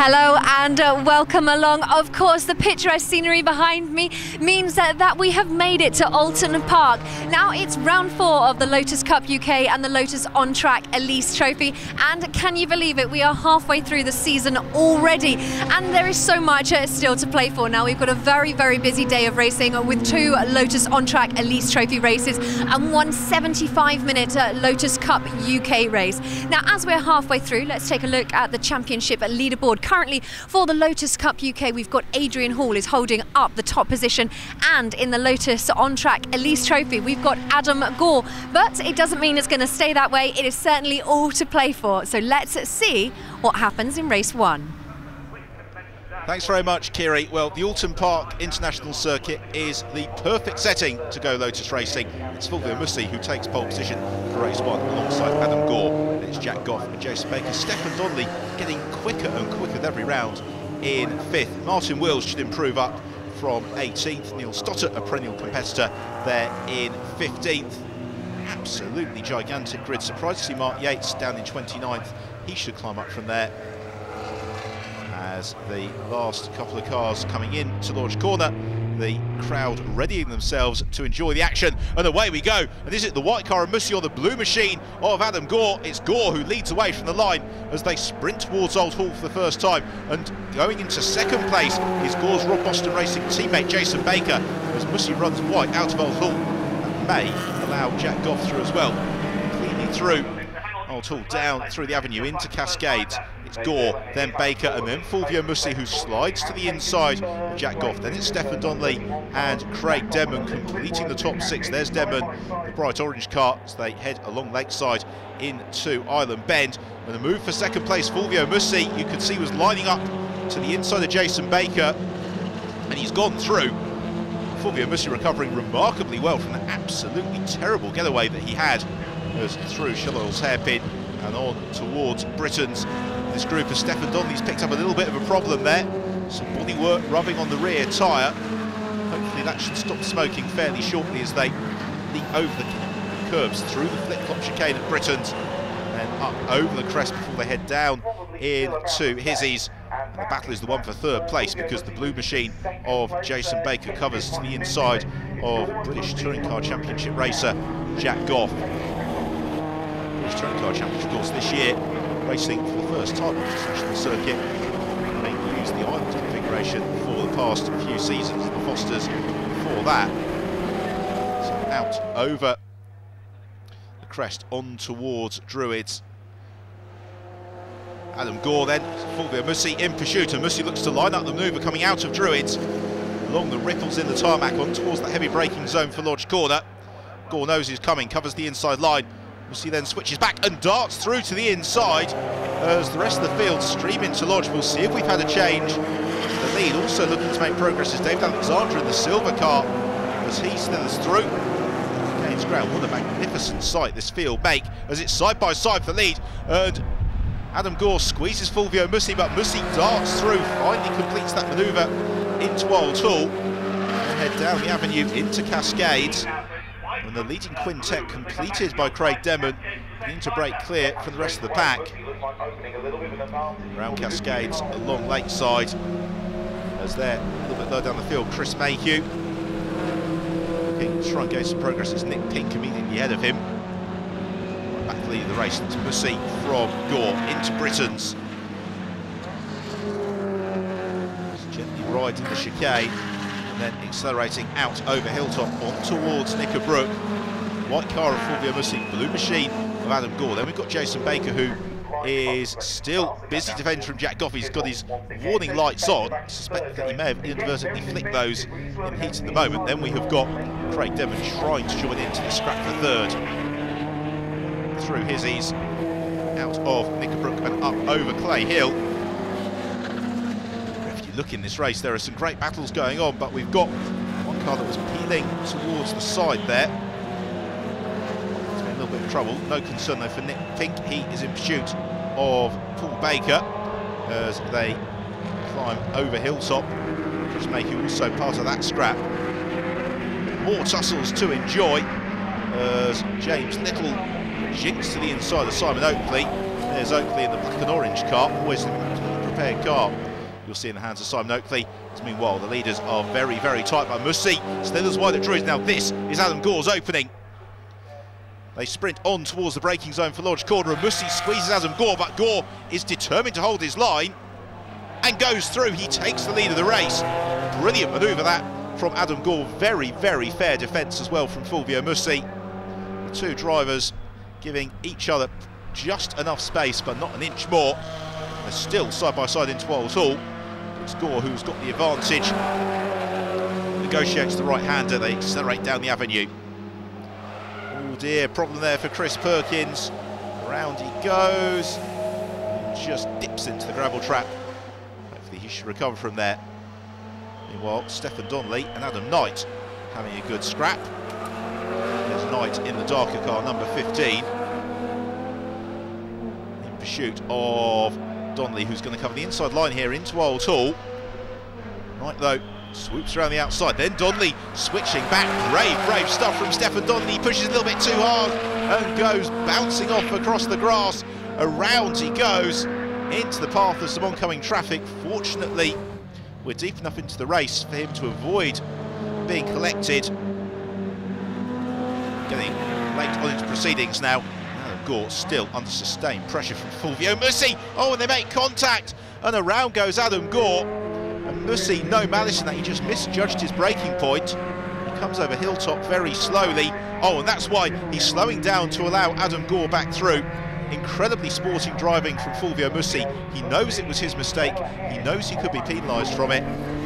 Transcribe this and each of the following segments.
Hello and welcome along. Of course, the picturesque scenery behind me means that we have made it to Oulton Park. Now it's round 4 of the Lotus Cup UK and the Lotus On Track Elise Trophy, and can you believe it, we are halfway through the season already, and there is so much still to play for. Now we've got a very busy day of racing with 2 Lotus On Track Elise Trophy races and one 75-minute Lotus Cup UK race. Now as we're halfway through, let's take a look at the championship leaderboard. Currently for the Lotus Cup UK, we've got Adrian Hall is holding up the top position, and in the Lotus On Track Elise Trophy we've got Adam Gore, but it doesn't mean it's going to stay that way. It is certainly all to play for, so let's see what happens in race 1. Thanks very much, Kiri. Well, the Oulton Park International Circuit is the perfect setting to go Lotus racing. It's Fulvio Mussi who takes pole position for race 1 alongside Adam Gore. And it's Jack Goff and Jason Baker. Stefan Donnelly getting quicker and quicker with every round in 5th. Martin Wills should improve up from 18th. Neil Stoddart, a perennial competitor, there in 15th. Absolutely gigantic grid. Surprised to see Mark Yates down in 29th. He should climb up from there. As the last couple of cars coming in to launch corner, the crowd readying themselves to enjoy the action, and away we go. And is it the white car of Mussi or the blue machine of Adam Gore? It's Gore who leads away from the line as they sprint towards Old Hall for the first time, and going into second place is Gore's Rob Boston Racing teammate Jason Baker as Mussi runs white out of Old Hall. That may allow Jack Goff through as well, cleanly through Old Hall down through the avenue into Cascades. It's Gore, then Baker, and then Fulvio Mussi who slides to the inside of Jack Goff. Then it's Stefan Donnelly and Craig Denman completing the top 6. There's Denman, the bright orange car, as they head along Lakeside into Island Bend. And the move for second place, Fulvio Mussi, you could see was lining up to the inside of Jason Baker, and he's gone through. Fulvio Mussi recovering remarkably well from the absolutely terrible getaway that he had as through Shillowell's hairpin and on towards Britain's. This group of Stefan Donnelly's picked up a little bit of a problem there. Some bodywork rubbing on the rear tyre. Hopefully that should stop smoking fairly shortly as they leap over the curbs through the flip-flop chicane at Britain's and then up over the crest before they head down into Hizzies. And the battle is the one for third place because the blue machine of Jason Baker covers to the inside of British Touring Car Championship racer Jack Goff. British Touring Car Championship, of course, this year racing for the first time on the international circuit. They used the island configuration for the past few seasons, the Fosters before that. So out over the crest on towards Druids. Adam Gore then, Fulvio Mussi in pursuit, and Mussi looks to line up the manoeuvre coming out of Druids along the ripples in the tarmac on towards the heavy braking zone for Lodge Corner. Gore knows he's coming, covers the inside line. Mussi then switches back and darts through to the inside as the rest of the field stream into Lodge. We'll see if we've had a change. The lead also looking to make progress is David Alexander in the silver car as he slithers through. Gains ground. What a magnificent sight this field make as it's side by side for the lead. And Adam Gore squeezes Fulvio Mussi, but Mussi darts through, finally completes that manoeuvre into Old Hall and head down the avenue into Cascades. And the leading quintet completed by Craig Denman, beginning to break clear from the rest of the pack. Around Cascades, along Lakeside, as they're a little bit low down the field. Chris Mayhew looking to try and gain some progress as Nick Pink immediately ahead of him. Back lead of the race, it's Mussi from Gore into Britain's. Just gently riding the chicane, and then accelerating out over Hilltop on towards Knickerbrook. White car of Fulvio Mussi, blue machine of Adam Gore. Then we've got Jason Baker, who is still busy defending from Jack Goff. He's got his warning lights on. I suspect that he may have inadvertently flicked those in heat at the moment. Then we have got Craig Denman trying to join into the scrap for third. Through Hizzies, out of Knickerbrook and up over Clay Hill. If you look in this race, there are some great battles going on, but we've got one car that was peeling towards the side there. It's been a little bit of trouble. No concern though for Nick Pink. He is in pursuit of Paul Baker as they climb over Hilltop. Chris Mayhew also part of that scrap. More tussles to enjoy as James Little jinks to the inside of Simon Oakley. There's Oakley in the black and orange car, always prepared car. You'll see in the hands of Simon Oakley. Meanwhile, the leaders are very, very tight by Mussey. Slithers wide at Druids. Now this is Adam Gore's opening. They sprint on towards the braking zone for Lodge Corner, and Mussey squeezes Adam Gore, but Gore is determined to hold his line and goes through. He takes the lead of the race. Brilliant manoeuvre that from Adam Gore. Very, very fair defence as well from Fulvio Mussey. The two drivers giving each other just enough space, but not an inch more. They're still side by side into Oulton. It's Gore who's got the advantage. Negotiates the right-hander. They accelerate down the avenue. Oh dear, problem there for Chris Perkins. Around he goes. And just dips into the gravel trap. Hopefully he should recover from there. Meanwhile, Stefan Donnelly and Adam Knight having a good scrap. There's Knight in the darker car, number 15. In pursuit of Donnelly, who's going to cover the inside line here into Oulton. Knight, though, swoops around the outside. Then Donnelly switching back. Brave stuff from Stefan Donnelly. He pushes a little bit too hard and goes bouncing off across the grass. Around he goes into the path of some oncoming traffic. Fortunately, we're deep enough into the race for him to avoid being collected. Getting late on into proceedings now. Adam Gore still under sustained pressure from Fulvio Mussey. Oh, and they make contact, and around goes Adam Gore. And Mussey, no malice in that, he just misjudged his braking point. He comes over Hilltop very slowly. Oh, and that's why he's slowing down to allow Adam Gore back through. Incredibly sporting driving from Fulvio Mussey. He knows it was his mistake. He knows he could be penalised from it.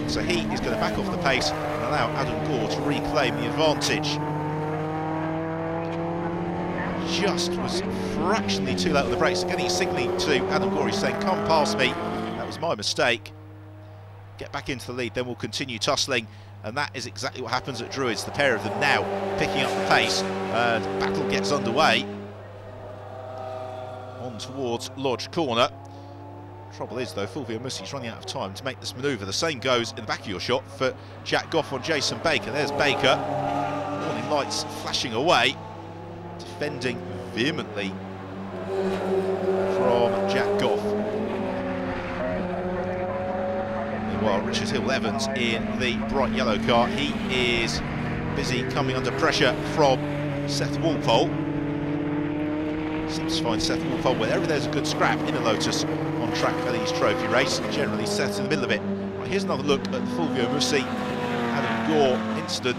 So he is going to back off the pace and allow Adam Gore to reclaim the advantage. Just was fractionally too late on the brakes. Again, he's signalling to Adam Gore. He's saying, come past me. That was my mistake. Get back into the lead, then we'll continue tussling. And that is exactly what happens at Druids. The pair of them now picking up the pace. And battle gets underway. On towards Lodge Corner. Trouble is, though, Fulvio Mussey's running out of time to make this manoeuvre. The same goes in the back of your shot for Jack Goff on Jason Baker. There's Baker. Warning lights flashing away. Defending vehemently from Jack Goff. Meanwhile, Richard Hill-Evans in the bright yellow car. He is busy coming under pressure from Seth Walpole. Seems to find Seth Walpole wherever there's a good scrap in a Lotus on track for these trophy race. Generally Seth's in the middle of it. Right, here's another look at the Fulvio Mussey Adam Gore incident.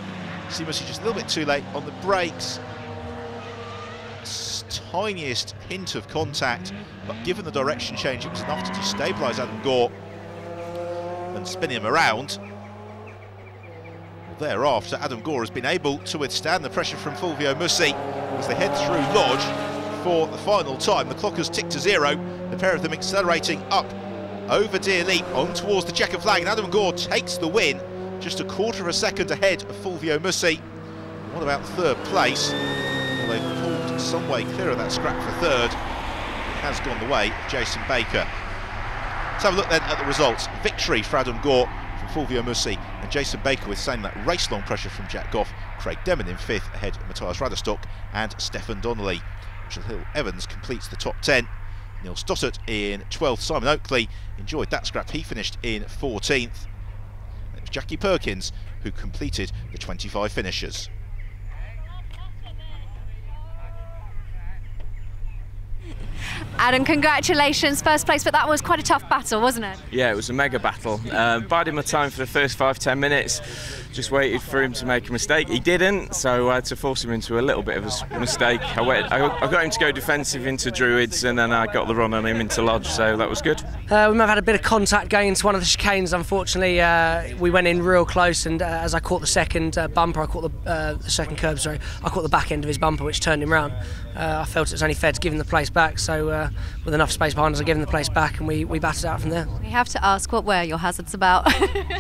See Mussey just a little bit too late on the brakes. Tiniest hint of contact, but given the direction change, it was enough to destabilise Adam Gore and spin him around. Thereafter, Adam Gore has been able to withstand the pressure from Fulvio Mussey as they head through Lodge for the final time. The clock has ticked to 0. The pair of them accelerating up over Deer Leap on towards the checkered flag, and Adam Gore takes the win, just a quarter of a second ahead of Fulvio Mussey. What about third place? Well, they've pulled some way clear of that scrap for third. It has gone the way of Jason Baker. Let's have a look then at the results. Victory for Adam Gore from Fulvio Mussey, and Jason Baker withstanding that race-long pressure from Jack Goff. Craig Demon in 5th ahead of Matthias Raderstock and Stefan Donnelly. Richard Hill-Evans completes the top 10. Neil Stossert in 12th. Simon Oakley enjoyed that scrap. He finished in 14th. It was Jackie Perkins who completed the 25 finishers. Adam, congratulations, first place, but that was quite a tough battle, wasn't it? Yeah, it was a mega battle. Biding my time for the first 5-10 minutes, just waited for him to make a mistake. He didn't, so I had to force him into a little bit of a mistake. I got him to go defensive into Druids, and then I got the run on him into Lodge, so that was good. We might have had a bit of contact going into one of the chicanes, unfortunately. We went in real close, and as I caught the second bumper, I caught the second curb, sorry, I caught the back end of his bumper, which turned him round. I felt it was only fair to give him the place back, so with enough space behind us, I gave him the place back, and we batted out from there. We have to ask, what were your hazards about?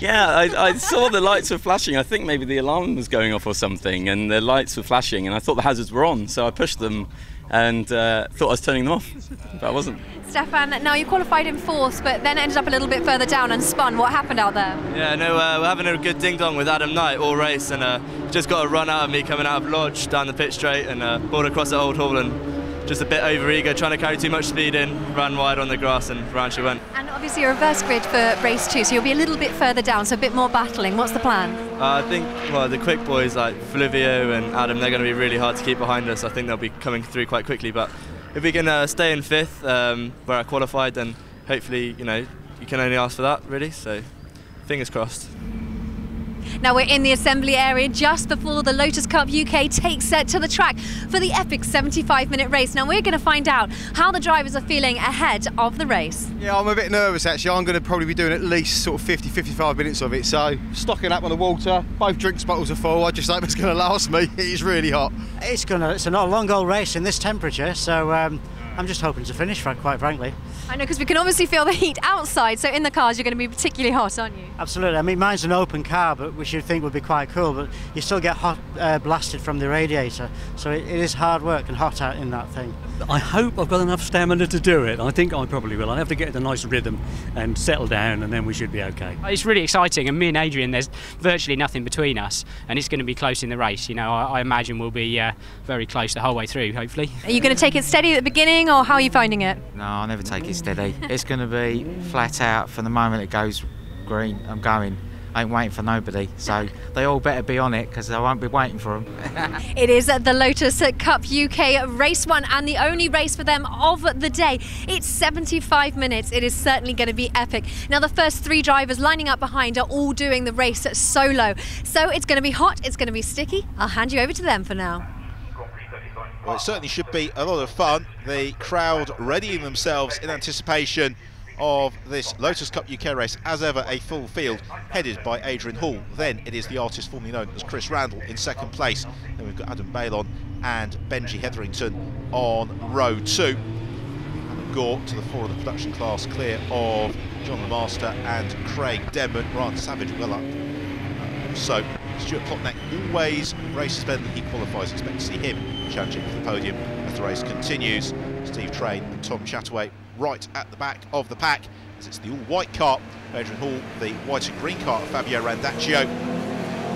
Yeah, I saw the lights were flashing. I think maybe the alarm was going off or something, and the lights were flashing, and I thought the hazards were on, so I pushed them and thought I was turning them off, but I wasn't. Stefan, now you qualified in 4th, but then ended up a little bit further down and spun. What happened out there? Yeah, no, we're having a good ding-dong with Adam Knight all race, and just got a run out of me coming out of Lodge down the pit straight, and balled across at Oulton, and just a bit over eager, trying to carry too much speed in, ran wide on the grass, and round she went. And Obviously, a reverse grid for race 2, so you'll be a little bit further down, so a bit more battling. What's the plan? I think, well, the quick boys like Fluvio and Adam, they're going to be really hard to keep behind us. I think they'll be coming through quite quickly, but if we can stay in 5th, where I qualified, then hopefully, you know, you can only ask for that, really, so fingers crossed. Now we're in the assembly area just before the Lotus Cup UK takes set to the track for the epic 75-minute race. Now we're going to find out how the drivers are feeling ahead of the race. Yeah, I'm a bit nervous actually. I'm going to probably be doing at least sort of 50-55 minutes of it. So stocking up on the water, both drinks bottles are full. I just hope it's going to last me. It is really hot. It's a long old race in this temperature, so I'm just hoping to finish, quite frankly. I know, because we can obviously feel the heat outside, so in the cars you're going to be particularly hot, aren't you? Absolutely. I mean, mine's an open car, but which you'd think would be quite cool, but you still get hot blasted from the radiator, so it is hard work and hot out in that thing. I hope I've got enough stamina to do it. I think I probably will. I'll have to get a nice rhythm and settle down, and then we should be okay. It's really exciting, and me and Adrian, there's virtually nothing between us, and it's going to be close in the race. You know, I imagine we'll be very close the whole way through, hopefully. Are you going to take it steady at the beginning, or how are you finding it? No, I'll never take it steady. It's going to be flat out from the moment it goes green. I'm going. I ain't waiting for nobody, so they all better be on it because I won't be waiting for them. It is the Lotus Cup UK Race 1 and the only race for them of the day. It's 75 minutes. It is certainly going to be epic. Now the first 3 drivers lining up behind are all doing the race solo. So it's going to be hot, it's going to be sticky. I'll hand you over to them for now. Well, it certainly should be a lot of fun. The crowd readying themselves in anticipation of this Lotus Cup UK race. As ever, a full field headed by Adrian Hall. Then it is the artist formerly known as Chris Randall in 2nd place. Then we've got Adam Bailon and Benji Hetherington on row 2. Adam Gore to the fore of the production class, clear of John the Master and Craig Denman. Ryan Savage well up. So Stuart Plotneck always races better than he qualifies. Expect to see him challenging for the podium as the race continues. Steve Train and Tom Chataway right at the back of the pack, as it's the all-white car, Adrian Hall, the white and green car, Fabio Randaccio.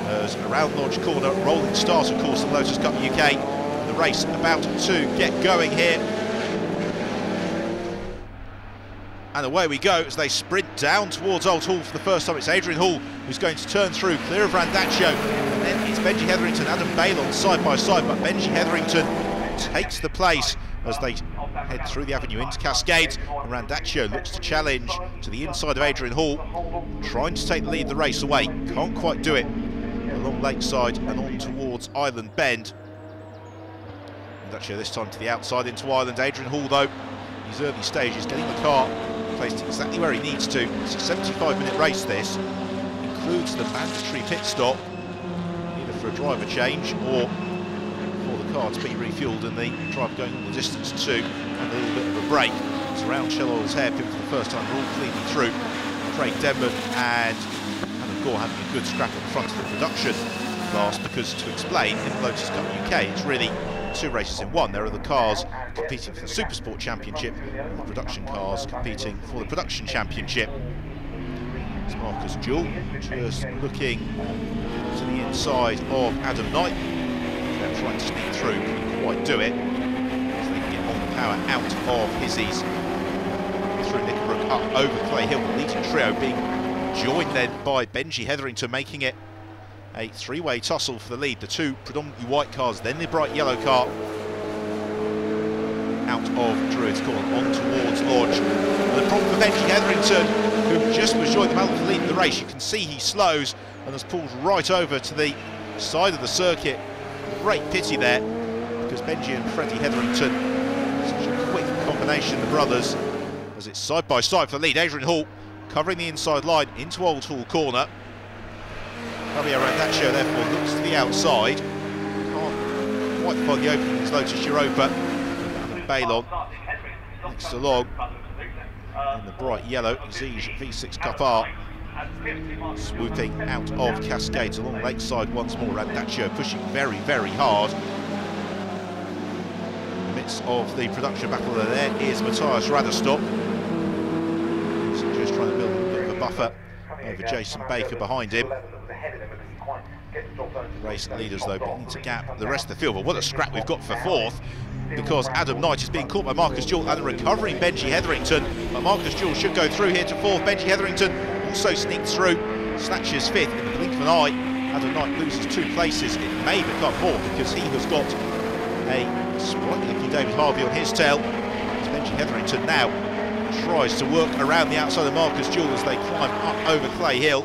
As around Lodge Corner, rolling start, of course, of Lotus Cup UK. The race about to get going here. And away we go as they sprint down towards Old Hall for the first time. It's Adrian Hall who's going to turn through, clear of Randaccio. And then it's Benji Hetherington, Adam Bailon side by side, but Benji Hetherington takes the place as they head through the avenue into Cascades. And Randaccio looks to challenge to the inside of Adrian Hall, trying to take the lead of the race away. Can't quite do it. Along Lakeside and on towards Island Bend. Randaccio this time to the outside into Island. Adrian Hall, though, in his early stages, getting the car placed exactly where he needs to. It's a 75-minute race, this. Includes the mandatory pit stop, either for a driver change or for the car to be refuelled and the driver going all the distance too, and a little bit of a break. It's around Shell Oil's hairpin for the first time. They're all cleanly through. Craig Denman and Adam Gore having a good scrap at the front of the production class, because to explain, in Lotus Cup UK, it's really 2 races in one. There are the cars competing for the Supersport Championship and the production cars competing for the Production Championship. It's Marcus Jewell just looking to the inside of Adam Knight. They're trying to sneak through, couldn't quite do it, as they can get on the power out of Hizzies through Knickerbrook up over Clay Hill. The leading trio being joined then by Benji Hetherington, making it a 3-way tussle for the lead. The 2 predominantly white cars, then the bright yellow car out of Druids Corner on towards Lodge. And the problem for Benji Hetherington, who just was joined the battle for the lead of the race, you can see he slows and has pulled right over to the side of the circuit. Great pity there, because Benji and Freddie Hetherington, such a quick combination, the brothers, as it's side by side for the lead. Adrian Hall covering the inside line into Old Hall Corner. Fabio Randaccio therefore looks to the outside. Can't quite find the opening as Lotus Europa. And Bailon next along in the bright yellow Exige V6 Cup R. Swooping out of Cascades along Lakeside once more. Randaccio pushing very, very hard. In the midst of the production battle there is Matthias Raderstop. He's just trying to build a bit of a buffer over Jason Baker behind him. Race leaders though beginning to gap the rest of the field. But what a scrap we've got for 4th. because Adam Knight is being caught by Marcus Jewell and a recovering Benji Hetherington. But Marcus Jewell should go through here to fourth. Benji Hetherington also sneaks through, snatches fifth in the blink of an eye. Adam Knight loses 2 places. It may become more because he has got a sprightly looking David Harvey on his tail. As Benji Hetherington now tries to work around the outside of Marcus Jewell as they climb up over Clay Hill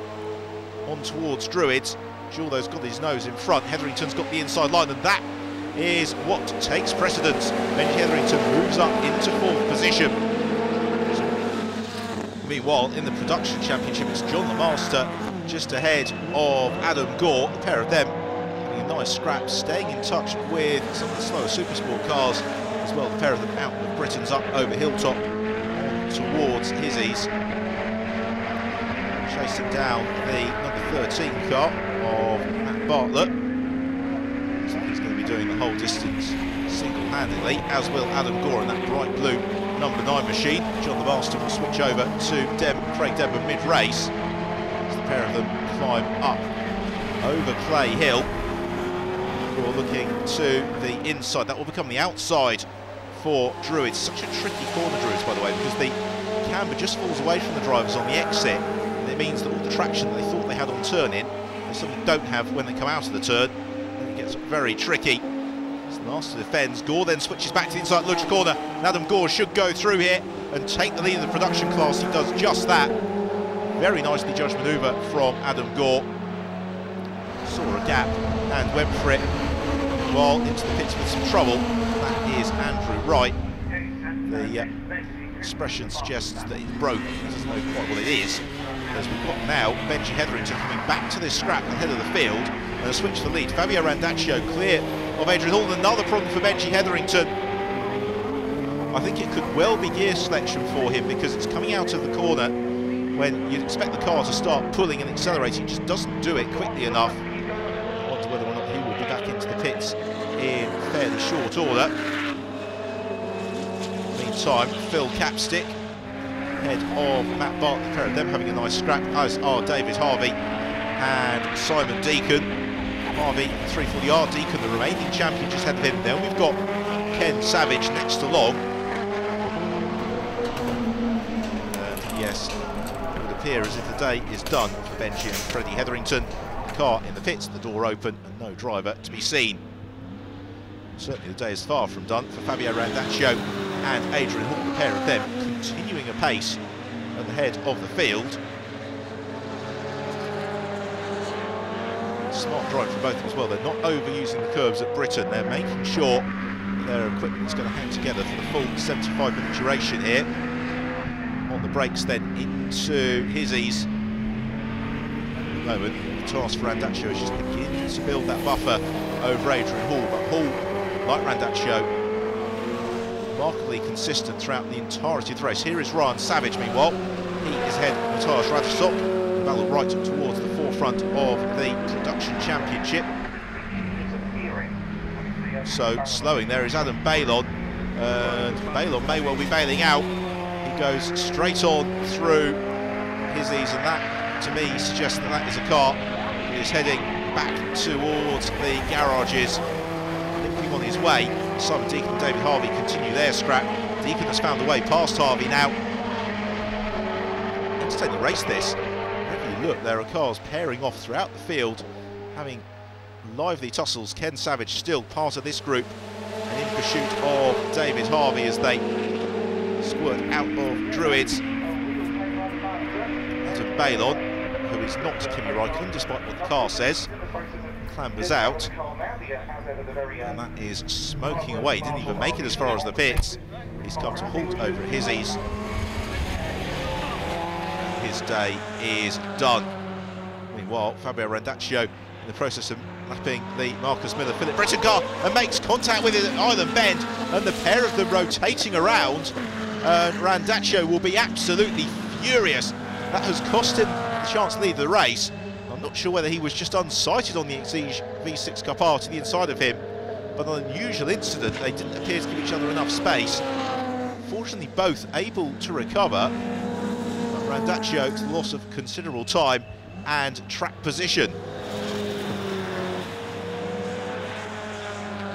on towards Druids. Jewell though's got his nose in front. Hetherington's got the inside line, and that is what takes precedence. Benji Hetherington moves up into 4th position. Meanwhile, in the production championship, it's John the Master just ahead of Adam Gore. The pair of them having a nice scrap, staying in touch with some of the slower Supersport cars as well. The pair of them out of Britain's up over Hilltop on towards Hizzies. Chasing down the number 13 car of Matt Bartlett. So he's going to be doing the whole distance single-handedly, as will Adam Gore in that bright blue number 9 machine. John the Master will switch over to Craig Debber mid-race as the pair of them climb up over Clay Hill. Gore looking to the inside. That will become the outside for Druids. Such a tricky corner, Druids, by the way, because the camber just falls away from the drivers on the exit. And it means that all the traction that they thought they had on turn-in, they suddenly don't have when they come out of the turn. And it gets very tricky. So the Master defends. Gore then switches back to the inside Ludge corner. And Adam Gore should go through here and take the lead in the production class. He does just that. Very nicely judged manoeuvre from Adam Gore. Saw a gap and went for it. While into the pits with some trouble. That is Andrew Wright. The expression suggests that it's broke. He doesn't know quite what it is. As we've got now Benji Hetherington coming back to this scrap ahead of the field and a switch to the lead. Fabio Randaccio clear of Adrian Hall. Another problem for Benji Hetherington. I think it could well be gear selection for him because it's coming out of the corner when you'd expect the car to start pulling and accelerating. It just doesn't do it quickly enough. I wonder whether or not he will be back into the pits in fairly short order. Meantime, Phil Capstick head of Matt Bartlett, the pair of them having a nice scrap, as are David Harvey and Simon Deacon. Harvey, 340R, Deacon, the remaining champion, just ahead of him. Then we've got Ken Savage next along. And yes, it would appear as if the day is done for Benji and Freddie Hetherington. The car in the pits, the door open, and no driver to be seen. Certainly the day is far from done for Fabio Randaccio and Adrian Hall, the pair of them continuing apace at the head of the field. Smart drive from both of them as well. They're not overusing the curbs at Britain. They're making sure that their equipment is going to hang together for the full 75-minute duration here. On the brakes then into Hizzies. At the moment, the task for Randaccio is just beginning to build that buffer over Adrian Hall, but Hall, like Randaccio, remarkably consistent throughout the entirety of the race. Here is Ryan Savage, meanwhile. He is ahead of Matthias Radisok, battled right towards the forefront of the production championship. So slowing there is Adam Baylon, and Baylon may well be bailing out. He goes straight on through Hizzies, and that to me suggests that that is a car that is heading back towards the garages. Limping on his way, Simon Deacon and David Harvey continue their scrap. Deacon has found a way past Harvey now. Entertaining race this. Wherever you look, there are cars pairing off throughout the field, having lively tussles. Ken Savage still part of this group, and in pursuit of David Harvey as they squirt out of Druids. Adam Baylon, who is not Kimi Raikkonen, despite what the car says, clambers out, and that is smoking away. Didn't even make it as far as the pits. He's come to halt over at Hizzies. His day is done. Meanwhile, Fabio Randaccio in the process of lapping the Marcus Miller Philip Britton car and makes contact with it at Island Bend, and the pair of them rotating around. Randaccio will be absolutely furious. That has cost him the chance to lead the race. I'm not sure whether he was just unsighted on the Exige V6 Cup R to the inside of him, but an unusual incident. They didn't appear to give each other enough space. Fortunately, both able to recover. Randaccio to the loss of considerable time and track position.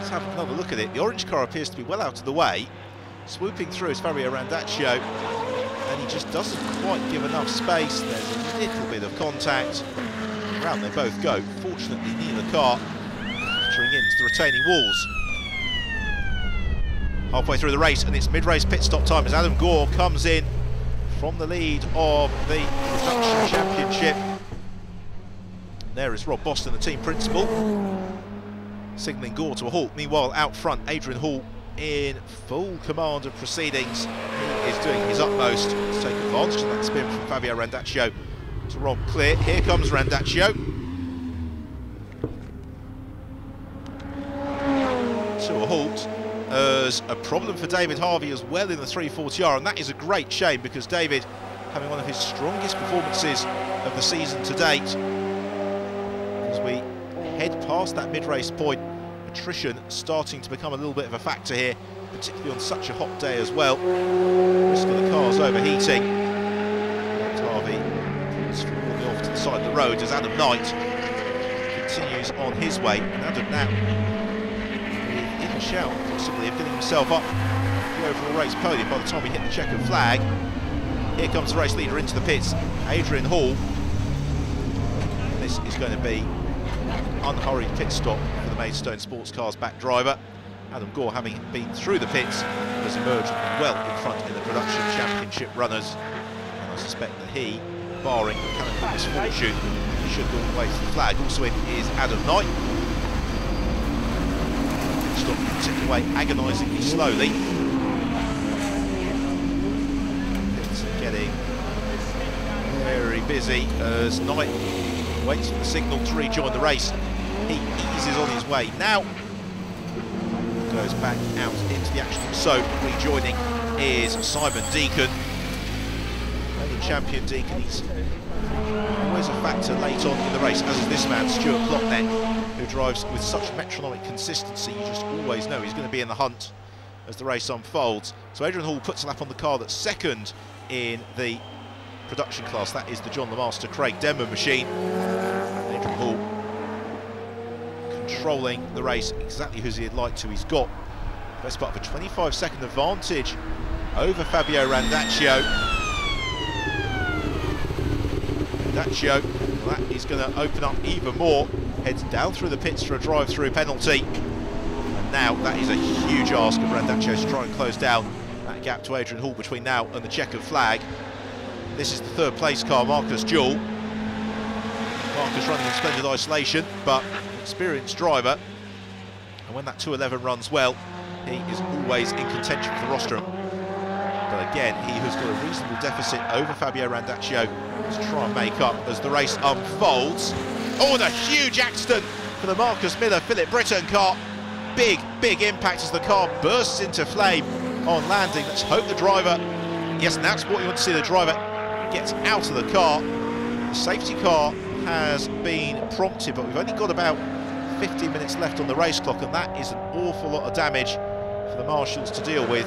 So have another look at it. The orange car appears to be well out of the way. Swooping through is Fabio Randaccio, and he just doesn't quite give enough space. There's a little bit of contact. Around they both go. Fortunately, neither car entering into the retaining walls. Halfway through the race, and it's mid-race pit stop time as Adam Gore comes in from the lead of the Production Championship. There is Rob Boston, the team principal, signalling Gore to a halt. Meanwhile, out front, Adrian Hall in full command of proceedings. He is doing his utmost to take advantage of that spin from Fabio Randaccio to Rob clear. Here comes Randaccio. To a halt. As a problem for David Harvey as well in the 340R, and that is a great shame because David, having one of his strongest performances of the season to date. As we head past that mid-race point, attrition starting to become a little bit of a factor here, particularly on such a hot day as well. Risk of the cars overheating. And Harvey is falling off to the side of the road as Adam Knight continues on his way. And Adam now in a shout, possibly of getting himself up the overall race podium by the time we hit the checkered flag. Here comes the race leader into the pits, Adrian Hall. This is going to be unhurried pit stop for the Maidstone Sports Cars back driver. Adam Gore, having been through the pits, has emerged well in front in the Production Championship runners. And I suspect that he, barring mechanical misfortune, should go all the way to the flag. Also in is Adam Knight. Pit stop ticked away agonisingly slowly. It's getting very busy as Knight waits for the signal to rejoin the race. He eases on his way now, goes back out into the action. So rejoining is Simon Deacon, reigning champion Deacon. He's always a factor late on in the race, as is this man, Stuart Plotnet, who drives with such metronomic consistency. You just always know he's going to be in the hunt as the race unfolds. So Adrian Hall puts a lap on the car that's second in the production class. That is the John LeMaster Craig Denman machine. Adrian Hall controlling the race exactly as he'd like to. He's got the best part of a 25-second advantage over Fabio Randaccio. Randaccio, well, that is going to open up even more. Heads down through the pits for a drive-through penalty. And now that is a huge ask of Randaccio to try and close down that gap to Adrian Hall between now and the checkered flag. This is the third place car, Marcus Jewell. Marcus running in splendid isolation, but an experienced driver. And when that 211 runs well, he is always in contention for the rostrum. But again, he has got a reasonable deficit over Fabio Randaccio to try and make up as the race unfolds. Oh, and a huge accident for the Marcus Miller Philip Britton car. Big impact as the car bursts into flame on landing. Let's hope the driver, yes, and that's what you want to see, the driver gets out of the car. The safety car has been prompted, but we've only got about 15 minutes left on the race clock, and that is an awful lot of damage for the marshals to deal with.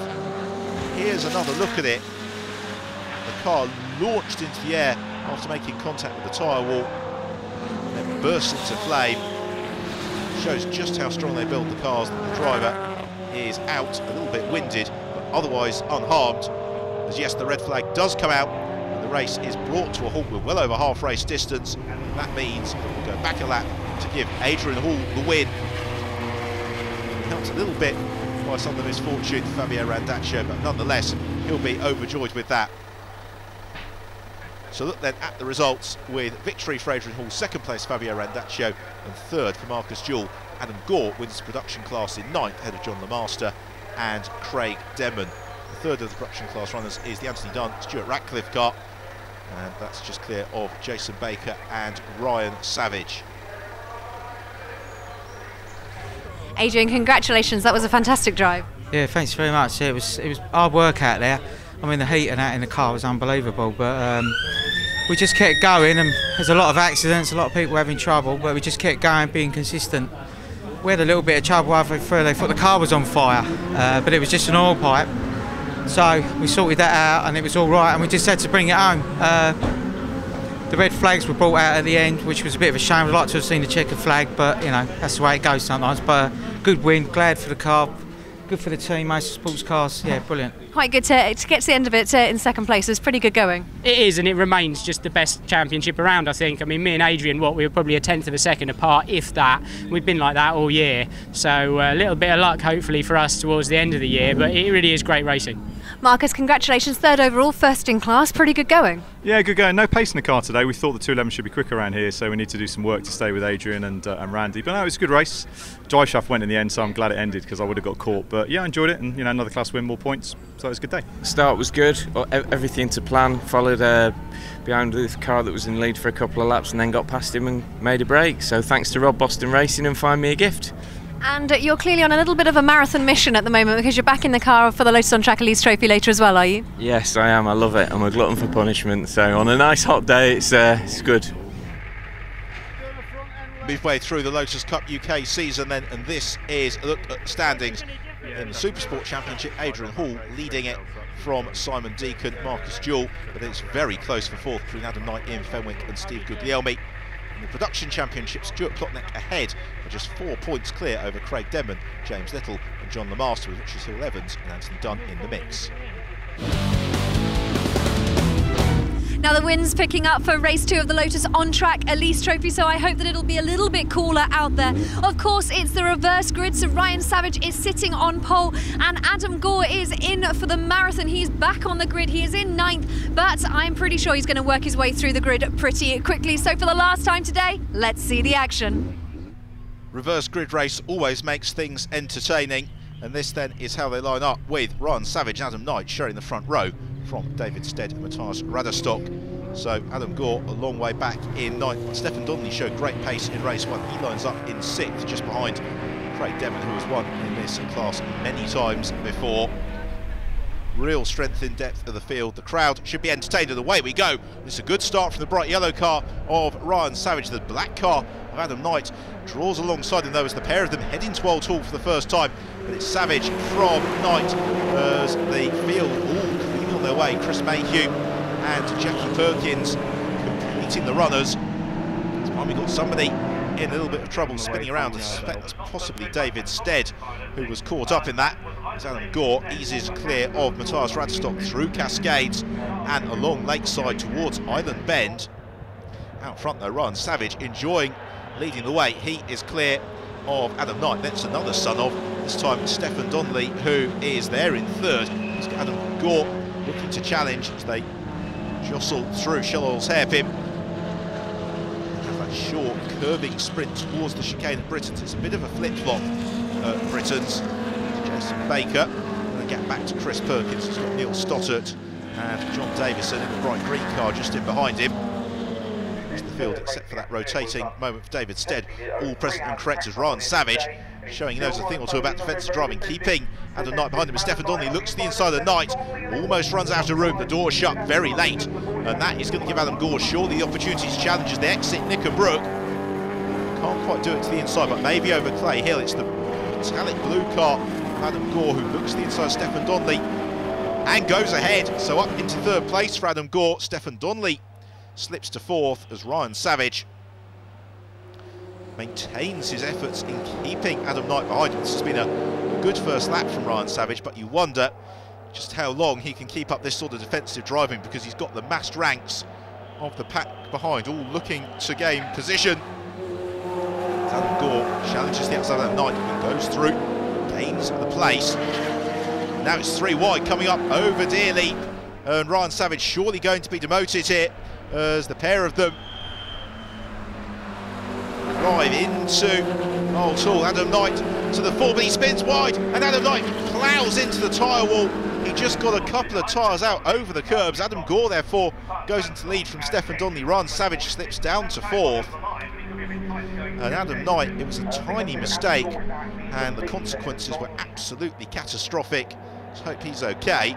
Here's another look at it. The car launched into the air after making contact with the tyre wall, and then burst into flame. Shows just how strong they build the cars. The driver is out, a little bit winded, but otherwise unharmed. As yes, the red flag does come out, and the race is brought to a halt. We're well over half race distance. That means we'll go back a lap to give Adrian Hall the win. Helped a little bit by some of the misfortune for Fabio Randaccio, but nonetheless, he'll be overjoyed with that. So look then at the results, with victory for Adrian Hall, second place Fabio Randaccio, and third for Marcus Jewell. Adam Gore wins the production class in ninth, ahead of John LeMaster and Craig Denman. The third of the production class runners is the Anthony Dunn Stuart Ratcliffe car, and that's just clear of Jason Baker and Ryan Savage. Adrian, congratulations, that was a fantastic drive. Yeah, thanks very much. It was hard work out there. I mean, the heat and that in the car was unbelievable, but we just kept going, and there's a lot of accidents, a lot of people having trouble, but we just kept going, being consistent. We had a little bit of trouble halfway through. They thought the car was on fire, but it was just an oil pipe. So we sorted that out, and it was all right, and we just had to bring it home. The red flags were brought out at the end, which was a bit of a shame. I'd like to have seen the checkered flag, but you know, that's the way it goes sometimes. But good win, glad for the car, good for the team, most sports cars, yeah, brilliant. Quite good to get to the end of it in second place. It's pretty good going. It is, and it remains just the best championship around, I think. I mean, me and Adrian, we were probably a tenth of a second apart, if that. We've been like that all year, so a little bit of luck hopefully for us towards the end of the year, but it really is great racing. Marcus, congratulations, third overall, first in class, pretty good going. Yeah, good going. No pace in the car today. We thought the 211 should be quick around here, so we need to do some work to stay with Adrian and Randy. But no, it was a good race. Drive shaft went in the end, so I'm glad it ended because I would have got caught. But yeah, I enjoyed it, and another class win, more points. So it was a good day. Start was good. Everything to plan. Followed behind the car that was in lead for a couple of laps, and then got past him and made a break. So thanks to Rob Boston Racing and Find Me a Gift. And you're clearly on a little bit of a marathon mission at the moment because you're back in the car for the Lotus On Track Elite Trophy later as well, are you? Yes, I am. I love it. I'm a glutton for punishment. So on a nice hot day, it's good. Midway through the Lotus Cup UK season then, and this is a look at standings in the Supersport Championship. Adrian Hall leading it from Simon Deacon, Marcus Jewell, but it's very close for fourth between Adam Knight, Ian Fenwick and Steve Guglielmi. In the Production Championship, Stuart Plotnick ahead, but just 4 points clear over Craig Denman, James Little and John Lemaster, with Richard Hill-Evans and Anthony Dunn in the mix. Now the wind's picking up for race 2 of the Lotus On Track Elite Trophy, so I hope that it'll be a little bit cooler out there. Of course, it's the reverse grid, so Ryan Savage is sitting on pole and Adam Gore is in for the marathon. He's back on the grid, he is in 9th, but I'm pretty sure he's going to work his way through the grid pretty quickly. So for the last time today, let's see the action. Reverse grid race always makes things entertaining, and this then is how they line up, with Ryan Savage and Adam Knight sharing the front row from David Stead and Matthias Raderstock. So Adam Gore a long way back in 9th. Stefan Donnelly showed great pace in race 1. He lines up in 6th, just behind Craig Denman, who has won in this class many times before. Real strength in depth of the field. The crowd should be entertained, and away we go. This is a good start from the bright yellow car of Ryan Savage. The black car of Adam Knight draws alongside them, though, as the pair of them head into Oulton for the first time. But it's Savage from Knight as the field all clean on their way. Chris Mayhew and Jackie Perkins completing the runners. This time we got somebody in a little bit of trouble spinning around. I suspect that's possibly David Stead who was caught up in that, as Adam Gore eases clear of Matthias Raderstock through Cascades and along Lakeside towards Island Bend. Out front though, Ryan Savage enjoying leading the way. He is clear of Adam Knight. That's another son of, this time Stefan Donnelly, who is there in 3rd. It's Adam Gore looking to challenge as they jostle through Shell Oil's hairpin. That short curving sprint towards the chicane at Britain's. It's a bit of a flip-flop at Britain's. Jason Baker, and then get back to Chris Perkins. He's got Neil Stottert and John Davison in the bright green car just in behind him. The field, except for that rotating moment for David Stead, all present and correct as Ryan Savage, showing he knows a thing or two about defensive driving, keeping Adam Knight behind him. As Stefan Donnelly looks to the inside of Knight, almost runs out of room. The door shut very late, and that is going to give Adam Gore surely the opportunity to challenge as they exit Nickerbrook. Can't quite do it to the inside, but maybe over Clay Hill. It's the metallic blue car of Adam Gore who looks to the inside of Stefan Donnelly and goes ahead. So up into 3rd place for Adam Gore. Stefan Donnelly slips to 4th as Ryan Savage maintains his efforts in keeping Adam Knight behind him. This has been a good first lap from Ryan Savage, but you wonder just how long he can keep up this sort of defensive driving, because he's got the massed ranks of the pack behind, all looking to gain position. As Adam Gore challenges the outside of Knight and goes through, gains the place. Now it's 3 wide coming up over Dearly, and Ryan Savage surely going to be demoted here as the pair of them drive into Motul. Adam Knight to the 4, but he spins wide, and Adam Knight ploughs into the tyre wall. He just got a couple of tyres out over the curbs. Adam Gore, therefore, goes into lead from Stefan Donnelly. Ryan Savage slips down to 4th. And Adam Knight, it was a tiny mistake, and the consequences were absolutely catastrophic. Let's hope he's okay.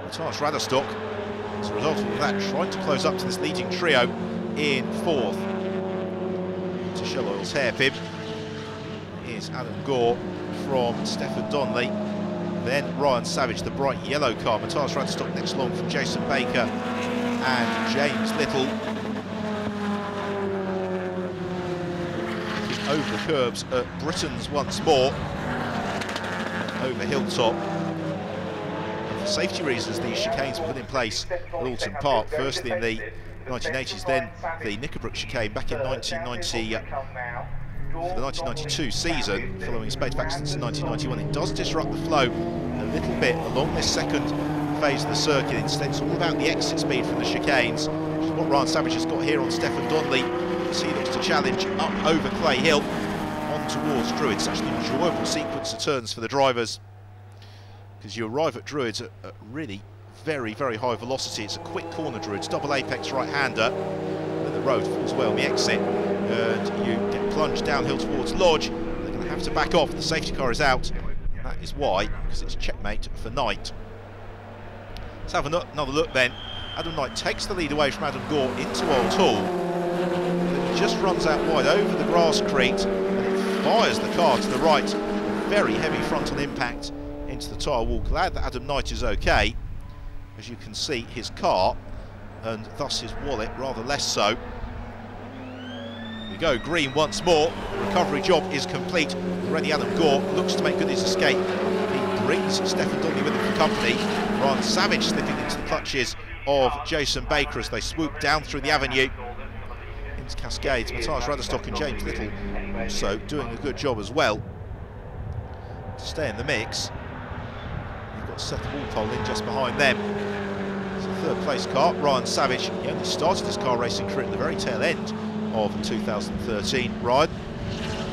Matthias Raderstock, as a result of that, trying to close up to this leading trio in 4th. To Shell Oil's hairpin is Adam Gore from Stefan Donnelly. Then Ryan Savage, the bright yellow car. Matthias Raderstock next along from Jason Baker and James Little. over the curbs at Britain's once more, over Hilltop. And for safety reasons, these chicanes were put in place at Oulton Park, firstly in the 1980s, then the Knickerbrook chicane back in 1990. For the 1992 season, following spate of accidents in 1991, it does disrupt the flow a little bit along this second phase of the circuit. Instead, it's all about the exit speed from the chicanes, which is what Ryan Savage has got here on Stefan Donnelly, as he looks to challenge up over Clay Hill on towards Druids. Such an enjoyable sequence of turns for the drivers, because you arrive at Druids at really very, very high velocity. It's a quick corner, Druids, double apex right-hander, then the road falls away on the exit, and you get plunged downhill towards Lodge. They're going to have to back off. The safety car is out, and that is why, because it's checkmate for Knight. Let's have another look then. Adam Knight takes the lead away from Adam Gore into Motul. Then he just runs out wide over the grass crete, and it fires the car to the right. Very heavy frontal impact into the tyre wall. Glad that Adam Knight is okay. As you can see, his car, and thus his wallet, rather less so. We go green once more. The recovery job is complete. Already Adam Gore looks to make good his escape. He brings Stefan Donnelly with him for company. Ryan Savage slipping into the clutches of Jason Baker as they swoop down through the avenue into Cascades. Matthias Raderstock and James Little also doing a good job as well to stay in the mix. You've got Seth Walpole in just behind them. It's a third place car, Ryan Savage. He only started his car racing career at the very tail end of 2013. Ryan,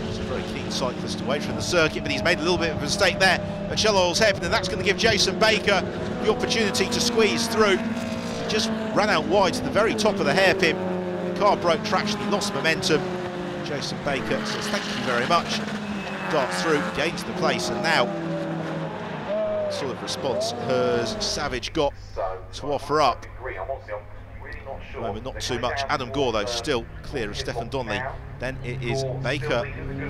he's a very keen cyclist away from the circuit, but he's made a little bit of a mistake there at Shell Oil's hairpin, and that's going to give Jason Baker the opportunity to squeeze through. He just ran out wide to the very top of the hairpin. The car broke traction, he lost momentum. Jason Baker says thank you very much, darts through, gains the place, and now what sort of response has Savage got to offer up? Moment, not too much. Adam Gore though still clear of Stefan Donnelly. Then it is Baker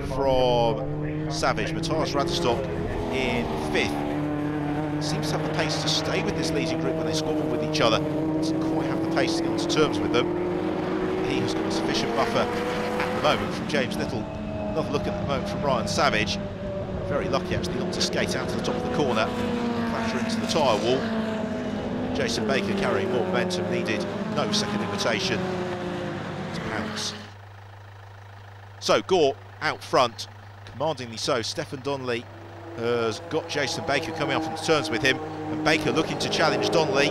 from Savage. Matthias Raderstock in 5th. Seems to have the pace to stay with this leading group when they squabble with each other. Doesn't quite have the pace to get onto terms with them. He has got a sufficient buffer at the moment from James Little. Another look at the moment from Ryan Savage. Very lucky actually not to skate out to the top of the corner, clatter into the tyre wall. Jason Baker carrying more momentum, needed no second invitation to pounce. So Gore out front, commandingly so. Stefan Donnelly has got Jason Baker coming up into terms with him, and Baker looking to challenge Donnelly.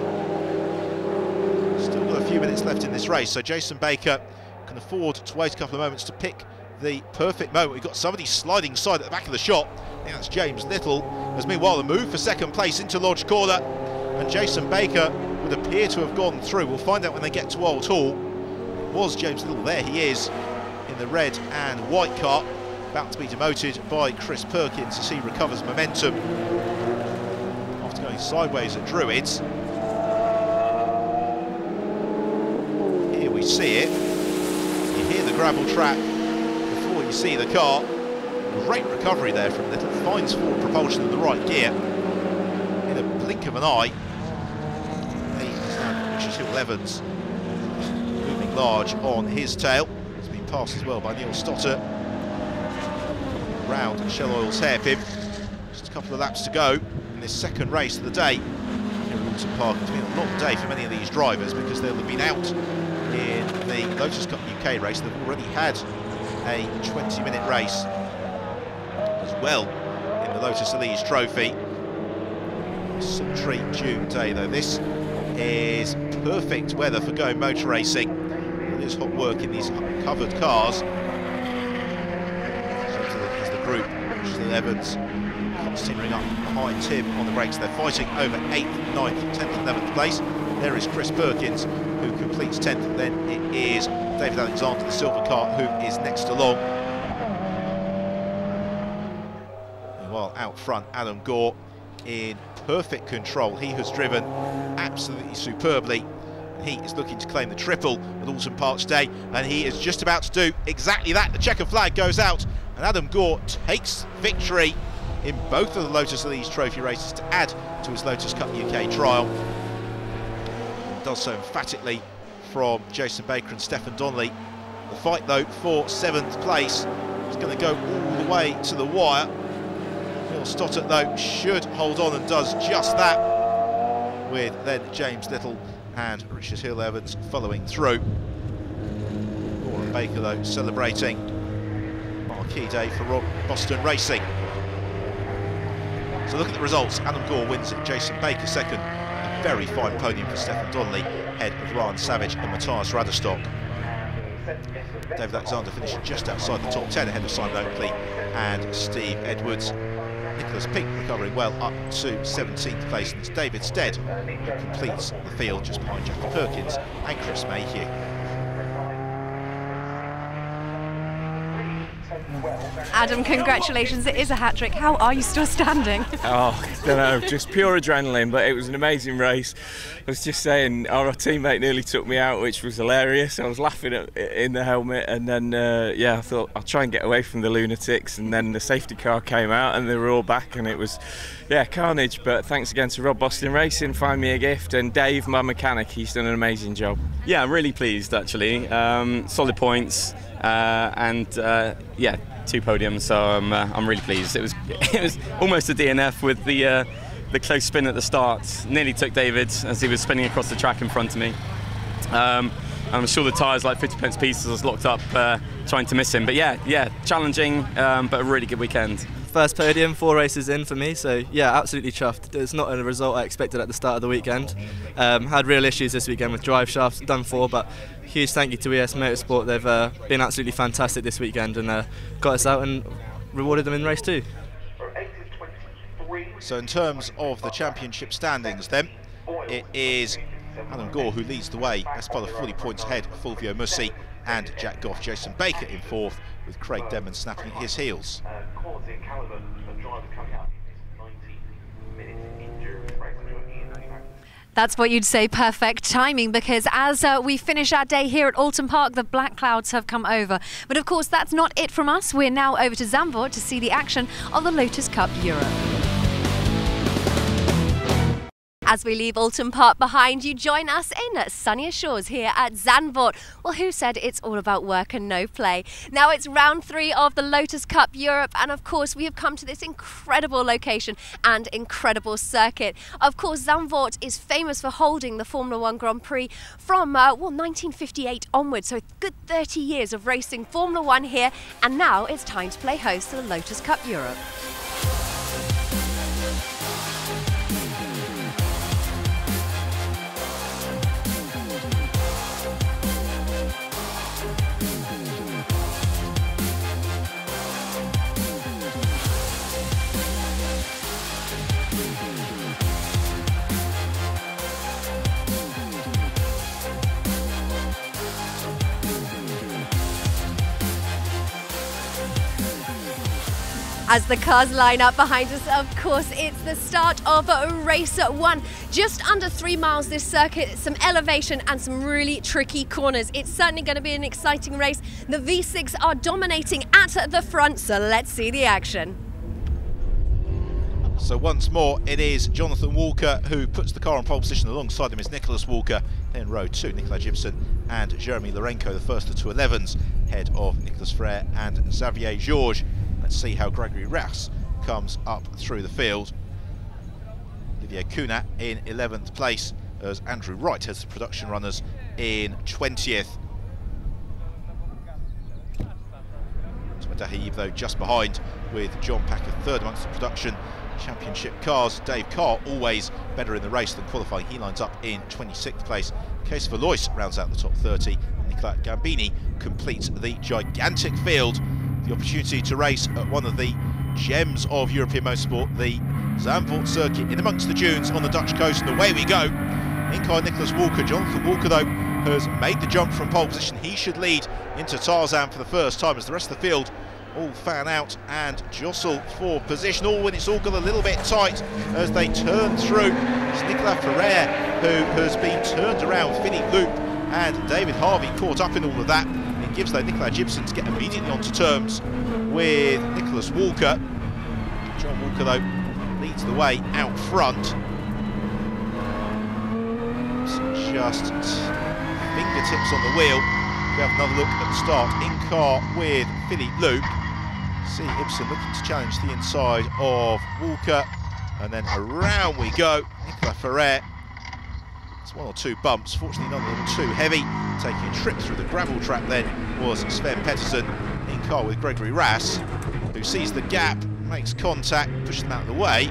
Still got a few minutes left in this race, so Jason Baker can afford to wait a couple of moments to pick the perfect moment. We've got somebody sliding side at the back of the shot. I think that's James Little, as meanwhile the move for second place into Lodge Corner, and Jason Baker would appear to have gone through. We'll find out when they get to Oulton. It was James Little, there he is in the red and white car, about to be demoted by Chris Perkins as he recovers momentum after going sideways at Druids. Here we see it. You hear the gravel track before you see the car. Great recovery there from Little, finds forward propulsion in the right gear in a blink of an eye. Richard Hill Evans moving large on his tail. It's been passed as well by Neil Stotter. Round at Shell Oil's hairpin. Just a couple of laps to go in this second race of the day here at Oulton Park. It's been a long day for many of these drivers because they'll have been out in the Lotus Cup UK race. They've already had a 20-minute race as well in the Lotus Elise Trophy. Sultry June day though. This is perfect weather for going motor racing. It is hot work in these covered cars. As the group, Richard Evans continuing up behind Tim on the brakes. They're fighting over 8th, 9th, 10th and 11th place. There is Chris Perkins who completes 10th. Then it is David Alexander, the silver car, who is next along. Meanwhile, out front, Adam Gore in perfect control. He has driven absolutely superbly. He is looking to claim the triple at Oulton Park today, and he is just about to do exactly that. The checkered flag goes out, and Adam Gore takes victory in both of the Lotus Elise Trophy races to add to his Lotus Cup UK trial. Does so emphatically from Jason Baker and Stefan Donnelly. The fight though for 7th place It's going to go all the way to the wire. Phil Stoddart, though, should hold on and does just that, with then James Little and Richard Hill-Evans following through. Warren Baker, though, celebrating. Marquee day for Rob Boston Racing. So look at the results. Adam Gore wins it, Jason Baker second. A very fine podium for Stefan Donnelly, ahead of Ryan Savage and Matthias Raderstock. David Alexander finishing just outside the top 10, ahead of Simon Oakley and Steve Edwards. Nicholas Pink recovering well up to 17th place, and it's David Stead who completes the field just behind Jackie Perkins and Chris Mayhew. Adam, congratulations, it is a hat-trick. How are you still standing? Oh, I don't know, just pure adrenaline, but it was an amazing race. I was just saying, our teammate nearly took me out, which was hilarious. I was laughing in the helmet, and then, yeah, I thought I'll try and get away from the lunatics, and then the safety car came out and they were all back, and it was, yeah, carnage. But thanks again to Rob Boston Racing, Find Me a Gift, and Dave, my mechanic, he's done an amazing job. Yeah, I'm really pleased, actually. Solid points, and yeah, 2 podiums, so I'm really pleased. It was almost a DNF with the close spin at the start. Nearly took David as he was spinning across the track in front of me. I'm sure the tyres like 50 pence pieces. I was locked up trying to miss him. But yeah, challenging, but a really good weekend. First podium, 4 races in for me, so yeah, absolutely chuffed. It's not a result I expected at the start of the weekend. Had real issues this weekend with drive shafts, done 4, but huge thank you to ES Motorsport. They've been absolutely fantastic this weekend and got us out and rewarded them in race 2. So in terms of the championship standings then, it is Adam Gore who leads the way. That's by the 40 points ahead of Fulvio Mussi and Jack Goff. Jason Baker in 4th, with Craig Denman snapping at his heels. That's what you'd say perfect timing, because as we finish our day here at Oulton Park, the black clouds have come over. But of course, that's not it from us. We're now over to Zandvoort to see the action of the Lotus Cup Europe. As we leave Oulton Park behind, you join us in sunnier shores here at Zandvoort. Well, who said it's all about work and no play? Now it's round 3 of the Lotus Cup Europe, and of course we have come to this incredible location and incredible circuit. Of course, Zandvoort is famous for holding the Formula 1 Grand Prix from, well, 1958 onwards, so a good 30 years of racing Formula 1 here, and now it's time to play host to the Lotus Cup Europe. As the cars line up behind us, of course, it's the start of race 1. Just under 3 miles this circuit, some elevation and some really tricky corners. It's certainly going to be an exciting race. The V6 are dominating at the front, so let's see the action. So once more, it is Jonathan Walker who puts the car on pole position. Alongside him is Nicholas Walker. Then row 2, Nikolai Gibson and Jeremy Lorenko, the first of 2 11s, ahead of Nicolas Frere and Xavier Georges. Let's see how Gregory Rass comes up through the field. Olivier Cunat in 11th place, as Andrew Wright has the production runners in 20th. Dahib, though, just behind, with John Packer 3rd amongst the production championship cars. Dave Carr, always better in the race than qualifying. He lines up in 26th place. Case for Lois rounds out the top 30. Nicola Gambini completes the gigantic field. The opportunity to race at one of the gems of European motorsport, the Zandvoort circuit, in amongst the dunes on the Dutch coast, and away we go. In-car Nicholas Walker. Jonathan Walker, though, has made the jump from pole position. He should lead into Tarzan for the first time, as the rest of the field all fan out and jostle for position, all when it's all got a little bit tight as they turn through. It's Nicolas Ferrer who has been turned around. Philippe Loup and David Harvey caught up in all of that. It gives, though, Nicolas Gibson to get immediately onto terms with Nicholas Walker. John Walker, though, leads the way out front. Just fingertips on the wheel. We have another look at the start. In car with Philippe Loup. See Ibsen looking to challenge the inside of Walker, and then around we go. Nicolas Ferrer. It's 1 or 2 bumps, fortunately none of them too heavy. Taking a trip through the gravel trap then was Sven Pettersson, in car with Gregory Rass, who sees the gap, makes contact, pushes them out of the way.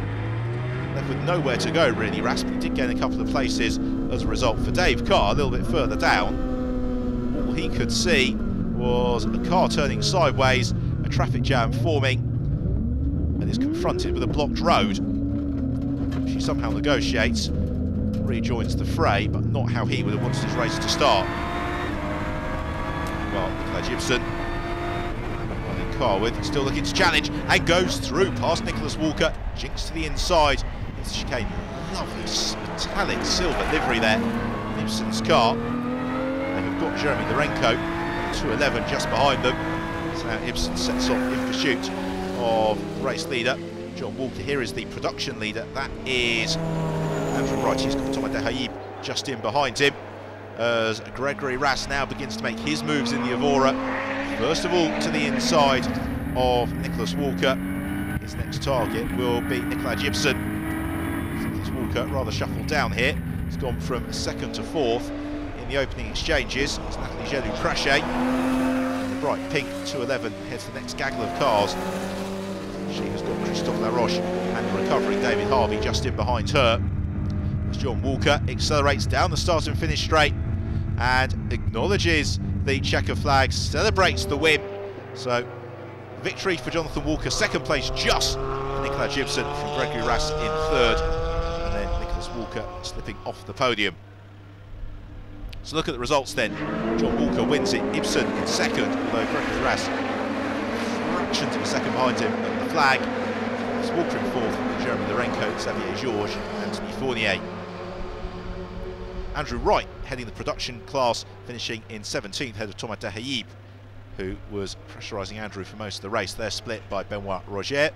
Left with nowhere to go really, Rass, but he did gain a couple of places as a result. For Dave Carr, a little bit further down, all he could see was a car turning sideways, a traffic jam forming, and is confronted with a blocked road. She somehow negotiates, rejoins the fray, but not how he would have wanted his race to start. Well, Nicolas Gibson, running car with, still looking to challenge, and goes through past Nicholas Walker, jinks to the inside. It's chicane, lovely metallic silver livery there in Ibsen's car. They have got Jeremy Lorenko, 2:11 just behind them. So now Ibsen sets off in pursuit of the race leader. John Walker here is the production leader. That is Andrew Wright. He's got Thomas Dehayib just in behind him, as Gregory Rass now begins to make his moves in the Evora. First of all to the inside of Nicholas Walker. His next target will be Nicolas Gibson. Nicholas Walker rather shuffled down here. He's gone from 2nd to 4th in the opening exchanges. It's Nathalie Gelou-Crachet. The bright pink 2:11 heads the next gaggle of cars. She has got Christophe Laroche and the recovering David Harvey just in behind her. As John Walker accelerates down the start and finish straight and acknowledges the checker flag, celebrates the win. So victory for Jonathan Walker, 2nd place just for Nicolas Gibson, from Gregory Rass in 3rd, and then Nicholas Walker slipping off the podium. So look at the results then. John Walker wins it, Ibsen in 2nd, although Gregory Rass fractions of a second behind him at the flag. It's Walker in 4th, Jeremy Lorenko, Xavier Georges, Anthony Fournier. Andrew Wright heading the production class, finishing in 17th, ahead of Thomas Dehayib, who was pressurising Andrew for most of the race. They're split by Benoit Roger.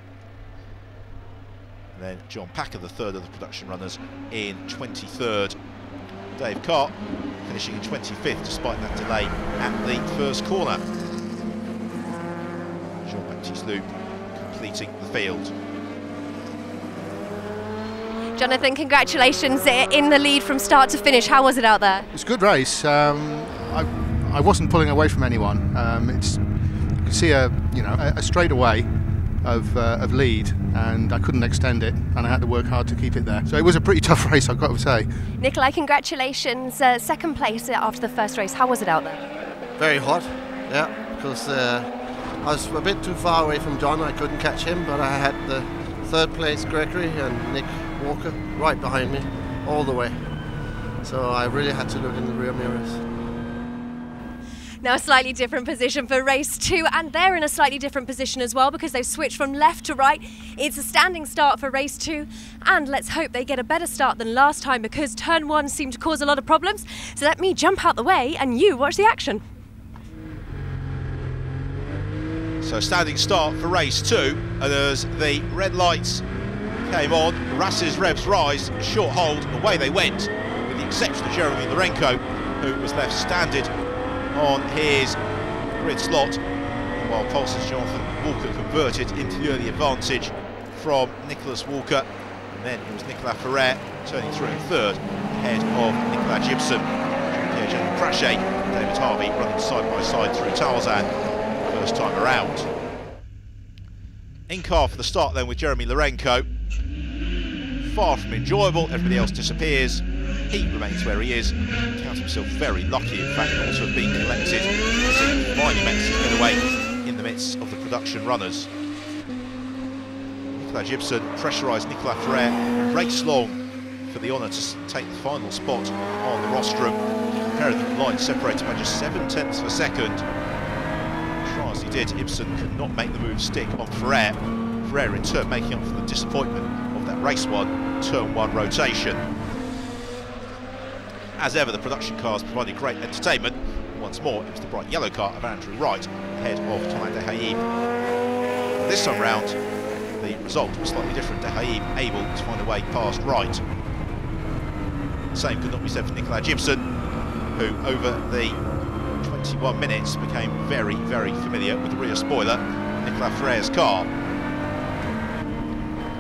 And then John Packer, the 3rd of the production runners, in 23rd. Dave Carr finishing in 25th despite that delay at the first corner. Jean-Baptiste Loop completing the field. Jonathan, congratulations, in the lead from start to finish. How was it out there? It was a good race. I wasn't pulling away from anyone. You could see a straightaway of lead, and I couldn't extend it, and I had to work hard to keep it there. So it was a pretty tough race, I've got to say. Nikolai, congratulations, 2nd place after the first race. How was it out there? Very hot, yeah, because I was a bit too far away from John. I couldn't catch him, but I had the 3rd place Gregory and Nick Walker right behind me all the way. So I really had to look in the rear mirrors. Now a slightly different position for race 2, and they're in a slightly different position as well because they've switched from left to right. It's a standing start for race 2, and let's hope they get a better start than last time, because turn 1 seemed to cause a lot of problems. So let me jump out the way and you watch the action. So standing start for race 2, and as the red lights came on, Rass's revs rise, short hold, away they went, with the exception of Jeremy Lorenko, who was left stranded on his grid slot, while Pulse's Jonathan Walker converted into the early advantage from Nicholas Walker. And then it was Nicolas Ferrer turning through in 3rd, ahead of Nicolas Gibson. Jean-Pierre Gelou-Crachet, David Harvey running side by side through Tarzan first time around. In car for the start then with Jeremy Lorenko. Far from enjoyable, everybody else disappears. He remains where he is, counts himself very lucky in fact not to have been collected as he finally makes his getaway in the midst of the production runners. Nicolas Gibson pressurised Nicolas Ferrer, race long for the honour to take the final spot on the rostrum. A pair of the lines separated by just 7/10 of a second. Try as he did, Ibsen could not make the move stick on Ferrer. Ferrer in turn making up for the disappointment of that race 1, turn 1 rotation. As ever, the production cars provided great entertainment. Once more, it was the bright yellow car of Andrew Wright, ahead of Thomas Dehayib. This time round, the result was slightly different. Dehayib able to find a way past Wright. The same could not be said for Nicolas Gibson, who over the 21 minutes became very, very familiar with the rear spoiler. Nicolas Frere's car.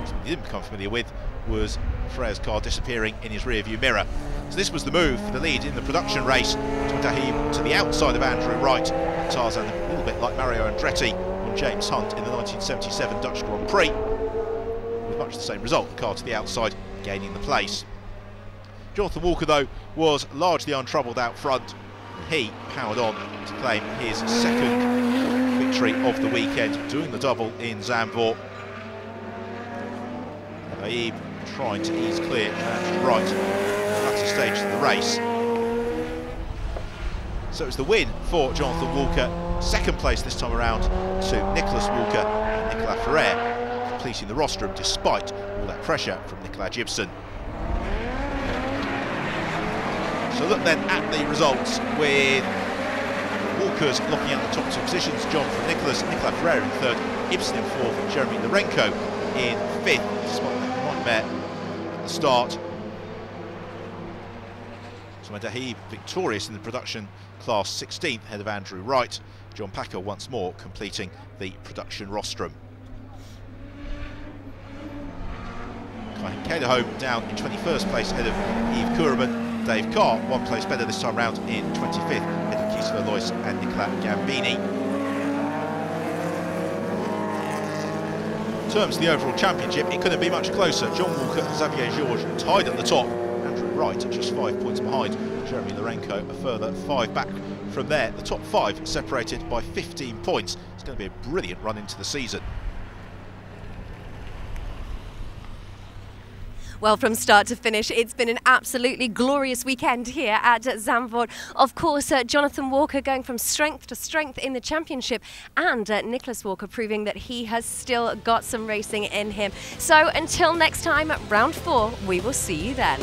Something he didn't become familiar with was Frere's car disappearing in his rear-view mirror. So this was the move for the lead in the production race. Dahib to the outside of Andrew Wright. Tarzan, a little bit like Mario Andretti on James Hunt in the 1977 Dutch Grand Prix. With much the same result, the car to the outside gaining the place. Jonathan Walker, though, was largely untroubled out front. He powered on to claim his second victory of the weekend, doing the double in Zandvoort. Dahib trying to ease clear of Andrew Wright at the latter stage of the race. So it's the win for Jonathan Walker, second place this time around to Nicholas Walker and Nicolas Ferrer, completing the rostrum despite all that pressure from Nicolas Gibson. So look then at the results, with Walker's looking at the top two positions. John from Nicolas Ferrer in third, Ibsen in fourth, and Jeremy Lorenko in fifth, despite that nightmare at the start. So Dahib victorious in the production class, 16th ahead of Andrew Wright. John Packer once more completing the production rostrum. Kai Kederholm down in 21st place ahead of Yves Couraman. Dave Carr, one place better this time round in 25th, ahead of Christopher Lois and Nicolas Gambini. In terms of the overall championship, it couldn't be much closer. John Walker and Xavier Georges tied at the top. Andrew Wright just 5 points behind. Jeremy Lorenko a further 5 back from there. The top 5 separated by 15 points. It's going to be a brilliant run into the season. Well, from start to finish, it's been an absolutely glorious weekend here at Zandvoort. Of course, Jonathan Walker going from strength to strength in the championship, and Nicholas Walker proving that he has still got some racing in him. So until next time, round 4, we will see you then.